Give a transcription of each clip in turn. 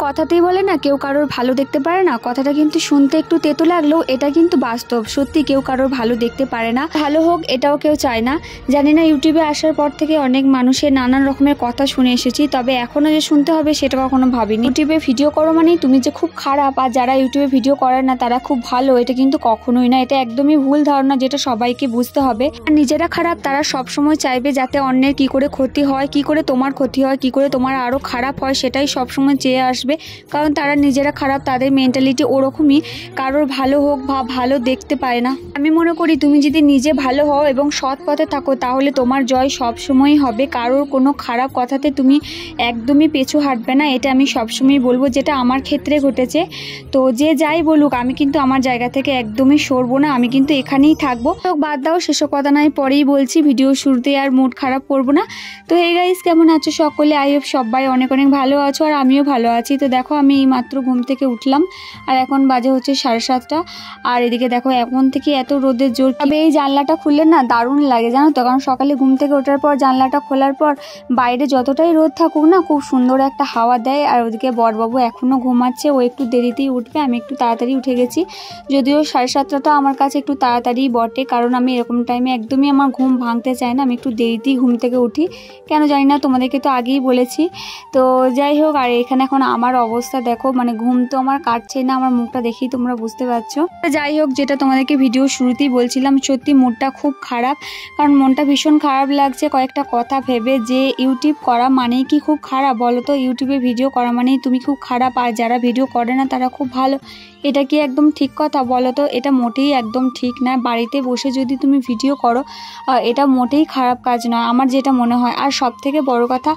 কথাতেই বলে না কেউ কারোর ভালো দেখতে পারে না, কথাটা কিন্তু শুনতে একটু তেতো লাগলেও এটা কিন্তু বাস্তব। সত্যি কেউ কারোর ভালো দেখতে পারে না, ভালো হোক এটাও কেউ চায় না। জানি না ইউটিউবে আসার পর থেকে অনেক মানুষের নানান রকমের কথা শুনে এসেছি, তবে এখনও যে শুনতে হবে সেটা কখনো ভাবিনি। ইউটিউবে ভিডিও করো মানেই তুমি যে খুব খারাপ, আর যারা ইউটিউবে ভিডিও করে না তারা খুব ভালো, এটা কিন্তু কখনোই না। এটা একদমই ভুল ধারণা, যেটা সবাইকে বুঝতে হবে। আর নিজেরা খারাপ তারা সবসময় চাইবে যাতে অন্যের কি করে ক্ষতি হয়, কি করে তোমার ক্ষতি হয়, কি করে তোমার আরও খারাপ হয়, সেটাই সবসময় চেয়ে আসবে। কারণ তারা নিজেরা খারাপ, তাদের মেন্টালিটি ওরকমই, কারোর ভালো হোক বা ভালো দেখতে পায় না। আমি মনে করি তুমি যদি নিজে ভালো হও এবং সৎ পথে থাকো তাহলে তোমার জয় সবসময়ই হবে। কারোর কোনো খারাপ কথাতে তুমি একদমই পিছু হাঁটবে না, এটা আমি সবসময় বলবো, যেটা আমার ক্ষেত্রে ঘটেছে। তো যে যাই বলুক আমি কিন্তু আমার জায়গা থেকে একদমই সরবো না, আমি কিন্তু এখানেই থাকবো। তো বাদ দাও, সেসব কথা নয় পরেই বলছি, ভিডিও শুরুতে আর মুড খারাপ করবো না। তো হে গাইস, কেমন আছো সকলে? আই হোপ সবাই অনেক অনেক ভালো আছো, আর আমিও ভালো আছি। তো দেখো আমি এই মাত্র ঘুম থেকে উঠলাম, আর এখন বাজে হচ্ছে 7:30। আর এদিকে দেখো এখন থেকে এত রোদের জোর, তবে এই জানলাটা খুললে না দারুণ লাগে জানো তো। কারণ সকালে ঘুম থেকে ওঠার পর জানলাটা খোলার পর বাইরে যতটাই রোদ থাকুক না, খুব সুন্দর একটা হাওয়া দেয়। আর ওদিকে বড়বাবু এখনও ঘুমাচ্ছে, ও একটু দেরিতেই উঠবে, আমি একটু তাড়াতাড়ি উঠে গেছি। যদিও 7:30টা আমার কাছে একটু তাড়াতাড়ি বটে, কারণ আমি এরকম টাইমে একদমই আমার ঘুম ভাঙতে চায় না, আমি একটু দেরিতেই ঘুম থেকে উঠি। কেন জানি না, তোমাদেরকে তো আগেই বলেছি। তো যাই হোক, আর এখানে এখন আমার অবস্থা দেখো, মানে ঘুম তো আমার কাটছে না, আমার মুখটা দেখেই তোমরা বুঝতে পারছো। যাই হোক, যেটা তোমাদেরকে ভিডিও শুরুতেই বলছিলাম, সত্যি মুডটা খুব খারাপ। কারণ মনটা ভীষণ খারাপ লাগছে কয়েকটা কথা ভেবে, যে ইউটিউব করা মানেই কি খুব খারাপ বলো তো? ইউটিউবে ভিডিও করা মানেই তুমি খুব খারাপ, আর যারা ভিডিও করে না তারা খুব ভালো। এটা কি একদম ঠিক কথা বলো তো? এটা মোটেই একদম ঠিক না। বাড়িতে বসে যদি তুমি ভিডিও করো, এটা মোটেই খারাপ কাজ নয় আমার যেটা মনে হয়। আর সব থেকে বড় কথা,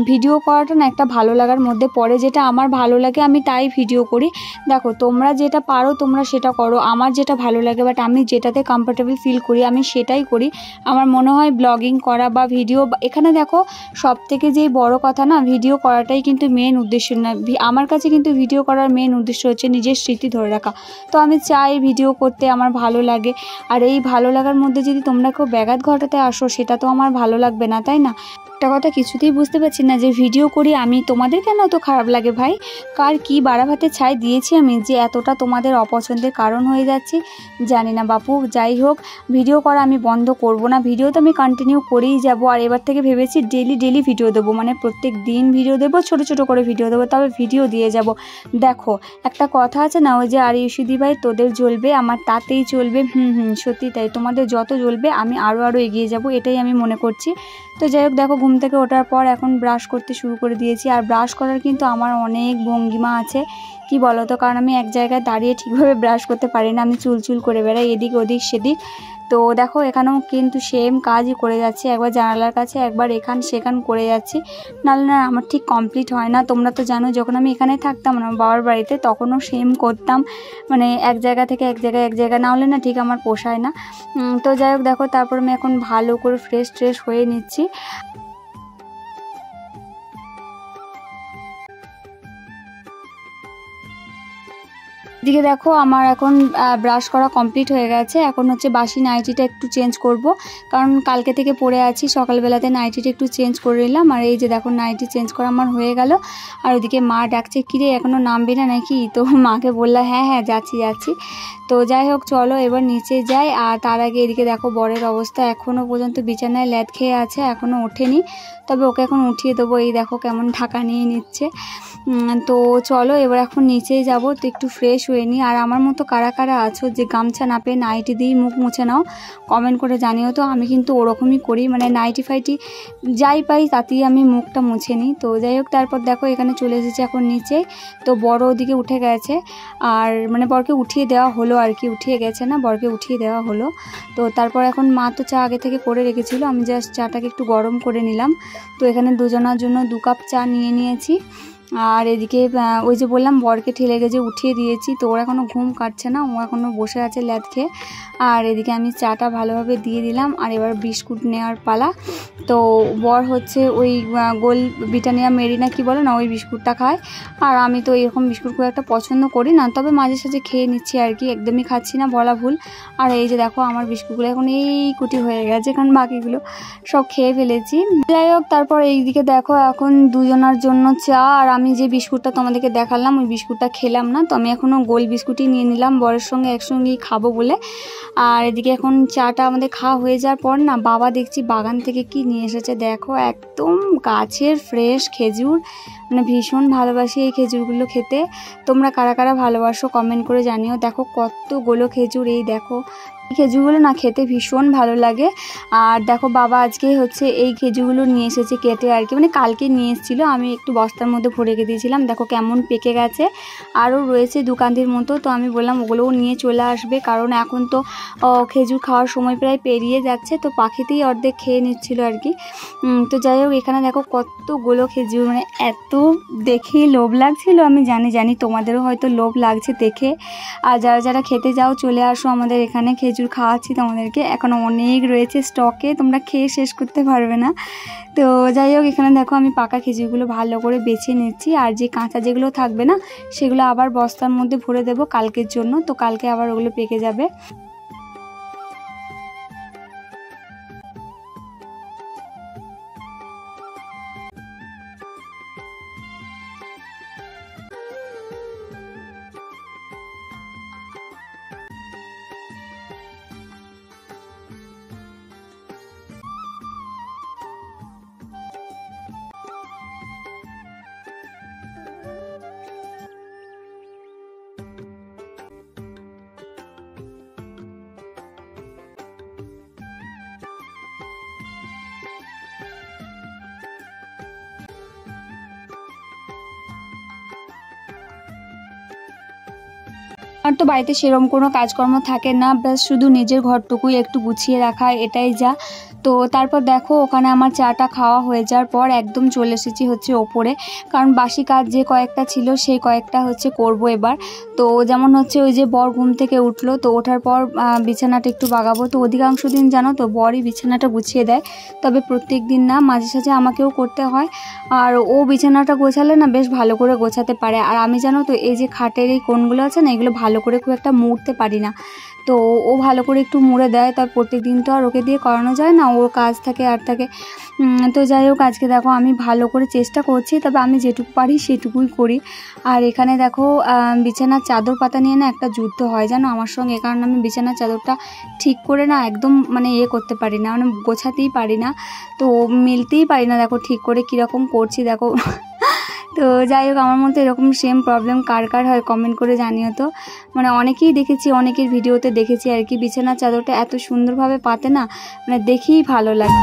ভিডিও করাটা না একটা ভালো লাগার মধ্যে পড়ে, যেটা আমার ভালো লাগে আমি তাই ভিডিও করি। দেখো তোমরা যেটা পারো তোমরা সেটা করো, আমার যেটা ভালো লাগে বাট আমি যেটাতে কমফোর্টেবল ফিল করি আমি সেটাই করি। আমার মনে হয় ব্লগিং করা বা ভিডিও, এখানে দেখো সব থেকে যেই বড় কথা না, ভিডিও করাটাই কিন্তু মেন উদ্দেশ্য না। আমার কাছে কিন্তু ভিডিও করার মেন উদ্দেশ্য হচ্ছে নিজের স্মৃতি ধরে রাখা। তো আমি চাই ভিডিও করতে, আমার ভালো লাগে। আর এই ভালো লাগার মধ্যে যদি তোমরা কেউ ব্যাঘাত ঘটাতে আসো, সেটা তো আমার ভালো লাগবে না, তাই না? একটা কথা কিছুতেই বুঝতে পারছি না, যে ভিডিও করি আমি, তোমাদের কেন এত খারাপ লাগে ভাই? কার কি বাড়া ভাতে ছাই দিয়েছি আমি যে এতটা তোমাদের অপছন্দের কারণ হয়ে যাচ্ছি? জানি না বাপু। যাই হোক, ভিডিও করা আমি বন্ধ করব না, ভিডিও তো আমি কন্টিনিউ করেই যাব। আর এবার থেকে ভেবেছি ডেলি ভিডিও দেবো, মানে প্রত্যেক দিন ভিডিও দেবো, ছোট ছোট করে ভিডিও দেবো, তবে ভিডিও দিয়ে যাব। দেখো একটা কথা আছে না, ওই যে আর ইস্যুদি ভাই তোদের জ্বলবে আমার তাতেই চলবে। সত্যি তাই, তোমাদের যত জ্বলবে আমি আরও এগিয়ে যাব, এটাই আমি মনে করছি। তো যাই হোক, দেখো ঘুম থেকে ওঠার পর এখন ব্রাশ করতে শুরু করে দিয়েছি। আর ব্রাশ করার কিন্তু আমার অনেক ভঙ্গিমা আছে, কি বলো তো? কারণ আমি এক জায়গায় দাঁড়িয়ে ঠিকভাবে ব্রাশ করতে পারি না, আমি চুল করে বেড়াই এদিক ওদিক সেদিক। তো দেখো এখানেও কিন্তু সেম কাজই করে যাচ্ছি, একবার জানালার কাছে একবার এখান সেখান করে যাচ্ছি, নাহলে না আমার ঠিক কমপ্লিট হয় না। তোমরা তো জানো যখন আমি এখানে থাকতাম না বাবার বাড়িতে, তখনও সেম করতাম, মানে এক জায়গা থেকে এক জায়গা না হলে না ঠিক আমার পোষায় না। তো যাই হোক দেখো, তারপর আমি এখন ভালো করে ফ্রেশ হয়ে নিচ্ছি। এদিকে দেখো আমার এখন ব্রাশ করা কমপ্লিট হয়ে গেছে, এখন হচ্ছে বাসি নাইটিটা একটু চেঞ্জ করব, কারণ কালকে থেকে পরে আছি। সকালবেলাতে নাইটিটা একটু চেঞ্জ করে নিলাম, আর এই যে দেখো নাইটি চেঞ্জ করা আমার হয়ে গেল। আর ওদিকে মা ডাকছে, কিরে এখনও নামবি না নাকি? তো মাকে বললাম হ্যাঁ যাচ্ছি। তো যাই হোক চলো এবার নিচে যাই। আর তার আগে এদিকে দেখো বরের অবস্থা, এখনও পর্যন্ত বিছানায় ল্যাদ খেয়ে আছে, এখনও ওঠেনি, তবে ওকে এখন উঠিয়ে দেবো। এই দেখো কেমন ঢাকা নিয়ে নিচ্ছে। তো চলো এবার এখন নিচেই যাব, তো একটু ফ্রেশ হয়ে নিই। আর আমার মতো কারা কারা আছো যে গামছা না পেয়ে নাইটি দিয়েই মুখ মুছে নাও, কমেন্ট করে জানিও তো। আমি কিন্তু ওরকমই করি, মানে নাইটি ফাইটি যাই পাই তাতেই আমি মুখটা মুছে নিই। তো যাই হোক, তারপর দেখো এখানে চলে এসেছে এখন নিচে। তো বড় ওদিকে উঠে গেছে, আর মানে বরকে উঠিয়ে দেওয়া হলো আর কি, উঠিয়ে গেছে না, বরকে উঠিয়ে দেওয়া হলো। তো তারপর এখন মা তো চা আগে থেকে করে রেখেছিল, আমি জাস্ট চাটাকে একটু গরম করে নিলাম। তো এখানে দুজনের জন্য 2 কাপ চা নিয়ে নিয়েছি। আর এদিকে ওই যে বললাম বরকে ঠেলে গেছে উঠিয়ে দিয়েছি, তো ওর এখনও ঘুম কাটছে না, ও এখনও বসে আছে ল্যাদ খেয়ে। আর এদিকে আমি চাটা ভালোভাবে দিয়ে দিলাম, আর এবার বিস্কুট নেওয়ার পালা। তো বর হচ্ছে ওই গোল ব্রিটানিয়া মেরিনা কি বলে না, ওই বিস্কুটটা খায়। আর আমি তো এরকম বিস্কুট খুব একটা পছন্দ করি না, তবে মাঝে সাঝে খেয়ে নিচ্ছি আর কি, একদমই খাচ্ছি না বলা ভুল। আর এই যে দেখো আমার বিস্কুটগুলো এখন এই কুটি হয়ে গেছে, কারণ বাকিগুলো সব খেয়ে ফেলেছি। যাই হোক, তারপর এইদিকে দেখো এখন দুজনের জন্য চা, আর আমি যে বিস্কুটটা তোমাদেরকে দেখালাম ওই বিস্কুটটা খেলাম না, তো আমি এখনও গোল বিস্কুটই নিয়ে নিলাম বরের সঙ্গে একসঙ্গেই খাবো বলে। আর এদিকে এখন চাটা আমাদের খাওয়া হয়ে যাওয়ার পর না বাবা দেখছি বাগান থেকে কি নিয়ে এসেছে দেখো, একদম গাছের ফ্রেশ খেজুর। মানে ভীষণ ভালোবাসি এই খেজুরগুলো খেতে। তোমরা কারা কারা ভালোবাসো কমেন্ট করে জানিও। দেখো কতগুলো খেজুর, এই দেখো খেজুরগুলো না খেতে ভীষণ ভালো লাগে। আর দেখো বাবা আজকে হচ্ছে এই খেজুরগুলো নিয়ে এসেছে কেটে আর কি, মানে কালকে নিয়ে এসেছিলো, আমি একটু বস্তার মধ্যে ভরে রেখে দিয়েছিলাম। দেখো কেমন পেকে গেছে, আরও রয়েছে দোকানটির মতো। তো আমি বললাম ওগুলোও নিয়ে চলে আসবে, কারণ এখন তো খেজুর খাওয়ার সময় প্রায় পেরিয়ে যাচ্ছে, তো পাখিতেই অর্ধেক খেয়ে নিচ্ছিল আর কি। তো যাই হোক এখানে দেখো কতগুলো খেজুর, মানে এত দেখেই লোভ লাগছিল। আমি জানি তোমাদেরও হয়তো লোভ লাগছে দেখে। আর যারা যারা খেতে যাও চলে আসো আমাদের এখানে, খেজুর খাওয়াচ্ছি তোমাদেরকে, এখনও অনেক রয়েছে স্টকে, তোমরা খেয়ে শেষ করতে পারবে না। তো যাই হোক এখানে দেখো আমি পাকা খেজুরগুলো ভালো করে বেছে নিচ্ছি, আর যে কাঁচা যেগুলো থাকবে না সেগুলো আবার বস্তার মধ্যে ভরে দেবো কালকের জন্য, তো কালকে আবার ওগুলো পেকে যাবে। আর তো বাড়িতে সেরকম কোনো কাজকর্ম থাকে না, ব্যাস শুধু নিজের ঘরটুকুই একটু গুছিয়ে রাখা, এটাই যা। তো তারপর দেখো ওখানে আমার চাটা খাওয়া হয়ে যাওয়ার পর একদম চলে এসেছি হচ্ছে ওপরে, কারণ বাসি কাজ যে কয়েকটা ছিল সেই কয়েকটা হচ্ছে করব এবার। তো যেমন হচ্ছে ওই যে বর ঘুম থেকে উঠলো, তো ওঠার পর বিছানাটা একটু বাগাবো। তো অধিকাংশ দিন জানো তো বরই বিছানাটা গুছিয়ে দেয়, তবে প্রত্যেক দিন না, মাঝে সাঝে আমাকেও করতে হয়। আর ও বিছানাটা গোছালে না বেশ ভালো করে গোছাতে পারে। আর আমি জানো তো এই যে খাটের এই কোণগুলো আছে না, এগুলো ভালো করে খুব একটা মুড়তে পারি না, তো ও ভালো করে একটু মুড়ে দেয়। তার প্রত্যেক দিন তো আর ওকে দিয়ে করানো যায় না, ওর কাজ থাকে আর থাকে। তো যাই হোক আজকে দেখো আমি ভালো করে চেষ্টা করছি, তবে আমি যেটুকু পারি সেটুকুই করি। আর এখানে দেখো বিছানার চাদর পাতা নিয়ে না একটা যুদ্ধ হয় জানো আমার সঙ্গে, কারণ আমি বিছানার চাদরটা ঠিক করে না একদম মানে করতে পারি না, মানে গোছাতেই পারি না, তো মিলতেই পারি না। দেখো ঠিক করে কীরকম করছি দেখো। তো যাই হোক আমার মতো এরকম সেম প্রবলেম কার কার হয় কমেন্ট করে জানিও তো। মানে অনেকেই দেখেছি, অনেকের ভিডিওতে দেখেছি আর কি, বিছানার চাদরটা এত সুন্দরভাবে পাতে না, মানে দেখেই ভালো লাগে।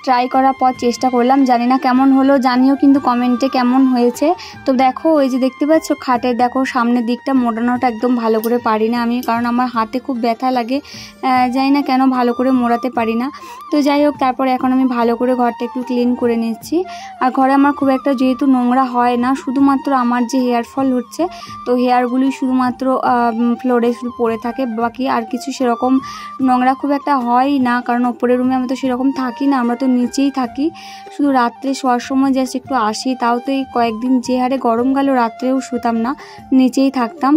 ট্রাই করার পর চেষ্টা করলাম, জানি না কেমন হলো, জানিও কিন্তু কমেন্টে কেমন হয়েছে। তো দেখো ওই যে দেখতে পাচ্ছ খাটের দেখো সামনের দিকটা মোড়ানোটা একদম ভালো করে পারি না আমি, কারণ আমার হাতে খুব ব্যথা লাগে, জানি না কেন ভালো করে মোড়াতে পারি না। তো যাই হোক তারপর এখন আমি ভালো করে ঘরটা একটু ক্লিন করে নিচ্ছি। আর ঘরে আমার খুব একটা যেহেতু নোংরা হয় না, শুধুমাত্র আমার যে হেয়ার ফল হচ্ছে, তো হেয়ারগুলোই শুধুমাত্র ফ্লোরে শুধু পড়ে থাকে, বাকি আর কিছু সেরকম নোংরা খুব একটা হয় না, কারণ ওপরের রুমে আমি তো সেরকম থাকি না, আমরা তো নিচেই থাকি, শুধু রাত্রে শোয়ার সময় জাস্ট একটু আসি, তাও তো এই কয়েকদিন যে হারে গরম গেল রাত্রেও শুতাম না, নিচেই থাকতাম।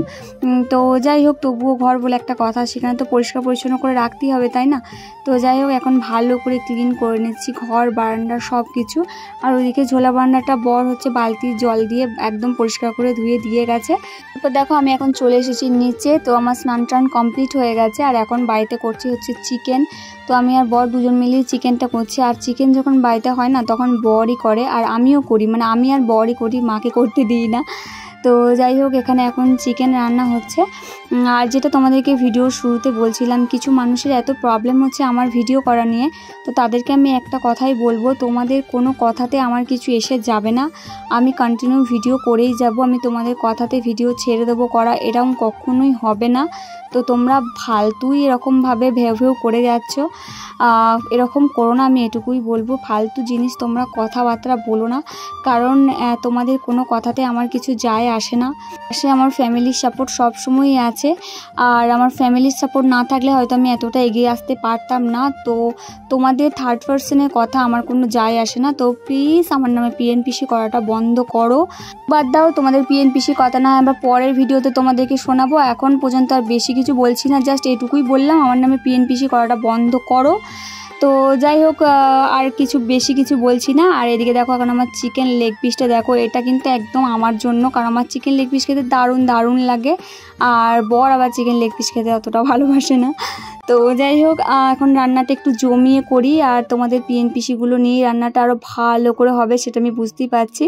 তো যাই হোক, তবুও ঘর বলে একটা কথা, সেখানে তো পরিষ্কার পরিচ্ছন্ন করে রাখতেই হবে, তাই না? তো যাই হোক, এখন ভালো করে ক্লিন করে নিচ্ছি ঘর, বারান্দা সব কিছু। আর ওইদিকে ঝোলা বারান্দাটা বর হচ্ছে বালতির জল দিয়ে একদম পরিষ্কার করে ধুয়ে দিয়ে গেছে। তারপর দেখো আমি এখন চলে এসেছি নিচে, তো আমার স্নান টান কমপ্লিট হয়ে গেছে। আর এখন বাড়িতে করছি হচ্ছে চিকেন, তো আমি আর বর দুজন মিলিয়ে চিকেনটা করছি। আর চিকেন যখন বাড়িতে হয় না তখন বরই করে, আর আমিও করি, মানে আমি আর বরই করি, মাকে করতে দিই না। তো যাই হোক, এখানে এখন চিকেন রান্না হচ্ছে। আর যেটা তোমাদেরকে ভিডিওর শুরুতে বলছিলাম, কিছু মানুষের এত প্রবলেম হচ্ছে আমার ভিডিও করা নিয়ে, তো তাদেরকে আমি একটা কথাই বলবো, তোমাদের কোনো কথাতে আমার কিছু এসে যাবে না, আমি কন্টিনিউ ভিডিও করেই যাব, আমি তোমাদের কথাতে ভিডিও ছেড়ে দেবো করা, এরকম কখনোই হবে না। তো তোমরা ফালতুই এরকমভাবে ভেউ ভেউ করে যাচ্ছ, এরকম করো না, আমি এটুকুই বলবো। ফালতু জিনিস তোমরা কথাবার্তা বলো না, কারণ তোমাদের কোনো কথাতে আমার কিছু যায় আসে না। সে আমার ফ্যামিলির সাপোর্ট সবসময়ই আছে, আর আমার ফ্যামিলির সাপোর্ট না থাকলে হয়তো আমি এতটা এগিয়ে আসতে পারতাম না। তো তোমাদের থার্ড পার্সনের কথা আমার কোনো যায় আসে না। তো প্লিজ আমার নামে পিএনপিসি করাটা বন্ধ করো, বাদ দাও তোমাদের পিএনপিসি কথা, না আবার পরের ভিডিওতে তোমাদেরকে শোনাবো। এখন পর্যন্ত আর বেশি কিছু বলছি না, জাস্ট এটুকুই বললাম, আমার নামে পিএনপিসি করাটা বন্ধ করো। তো যাই হোক, আর কিছু বেশি কিছু বলছি না। আর এদিকে দেখো, এখন আমার চিকেন লেগ পিসটা দেখো, এটা কিন্তু একদম আমার জন্য, কারণ আমার চিকেন লেগ পিস খেতে দারুণ দারুণ লাগে, আর বর আবার চিকেন লেগ পিস খেতে অতটা ভালোবাসে না। তো যাই হোক, এখন রান্নাটা একটু জমিয়ে করি, আর তোমাদের পিএনপিসিগুলো নিয়ে রান্নাটা আরও ভালো করে হবে সেটা আমি বুঝতেই পারছি।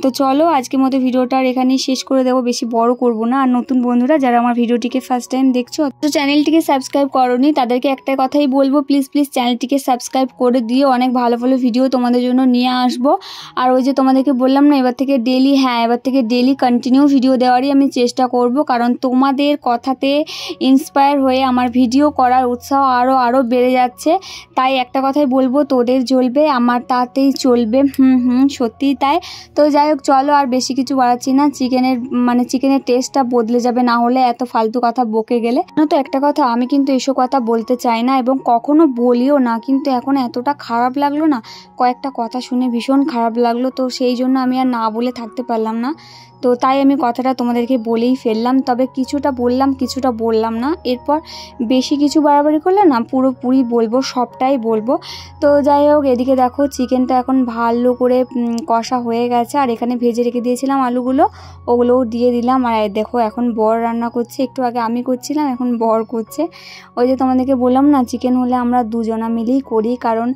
তো চলো, আজকের মতো ভিডিওটা আর এখানেই শেষ করে দেবো, বেশি বড় করব না। আর নতুন বন্ধুরা যারা আমার ভিডিওটিকে ফার্স্ট টাইম দেখছো, তো চ্যানেলটিকে সাবস্ক্রাইব করোনি, তাদেরকে একটা কথাই বলবো, প্লিজ প্লিজ চ্যানেলটিকে সাবস্ক্রাইব করে দিও, অনেক ভালো ভালো ভিডিও তোমাদের জন্য নিয়ে আসবো। আর ওই যে তোমাদেরকে বললাম না, এবার থেকে ডেলি, এবার থেকে ডেলি কন্টিনিউ ভিডিও দেওয়ারই আমি চেষ্টা করব, কারণ তোমাদের কথাতে ইন্সপায়ার হয়ে আমার ভিডিও করার উৎসাহ আরও বেড়ে যাচ্ছে। তাই একটা কথাই বলবো, তোদের জ্বলবে আমার তাতেই চলবে। সত্যিই তাই। তো যাই হোক, চলো আর বেশি কিছু বাড়াচ্ছি না, চিকেনের টেস্টটা বদলে যাবে না হলে, এত ফালতু কথা বকে গেলে। তো একটা কথা, আমি কিন্তু এসব কথা বলতে চাই না এবং কখনো বলিও না, কিন্তু এখন এতটা খারাপ লাগলো না, কয়েকটা কথা শুনে ভীষণ খারাপ লাগলো, তো সেই জন্য আমি আর না বলে থাকতে পারলাম না। তো তাই আমি কথাটা তোমাদেরকে বলেই ফেললাম, তবে কিছুটা বললাম কিছুটা বললাম না, এরপর বেশি কিছু বাড়াবাড়ি করলে না পুরোপুরি বলবো, সবটাই বলবো। তো যাই হোক, এদিকে দেখো চিকেনটা এখন ভালো করে কষা হয়ে গেছে, আর এখানে ভেজে রেখে দিয়েছিলাম আলুগুলো, ওগুলোও দিয়ে দিলাম। আর দেখো এখন বর রান্না করছে, একটু আগে আমি করছিলাম, এখন বর করছে। ওই যে তোমাদেরকে বললাম না, চিকেন হলে আমরা দুজনা মিলেই করি, কারণ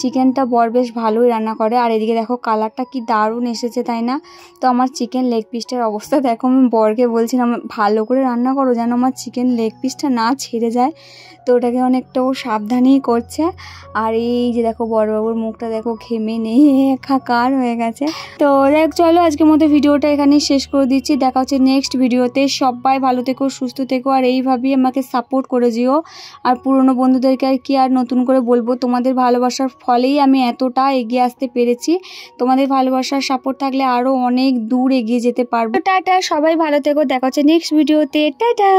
চিকেনটা বর বেশ ভালোই রান্না করে। আর এদিকে দেখো কালারটা কি দারুণ এসেছে, তাই না? তো আমার চিকেন লেগ পিসটার অবস্থা দেখো, আমি বরকে বলছিলাম ভালো করে রান্না করো যেন আমার চিকেন লেগ পিসটা না ছেড়ে যায়, তো ওটাকে অনেকটাও সাবধানেই করছে। আর এই যে দেখো বড়বাবুর মুখটা দেখো, ঘেমে নিয়ে একাকার হয়ে গেছে। তো দেখ, চলো আজকের মতো ভিডিওটা এখানেই শেষ করে দিচ্ছি, দেখা হচ্ছে নেক্সট ভিডিওতে। সবাই ভালো থেকো, সুস্থ থেকো, আর এইভাবেই আমাকে সাপোর্ট করে যেও। আর পুরনো বন্ধুদেরকে আর কি আর নতুন করে বলবো, তোমাদের ভালোবাসার ফলেই আমি এতটা এগিয়ে আসতে পেরেছি, তোমাদের ভালোবাসার সাপোর্ট থাকলে আরও অনেক দূর এগিয়ে যেতে পারবো। টাটা, সবাই ভালো থেকো, দেখা হচ্ছে নেক্সট ভিডিওতে, টাটা।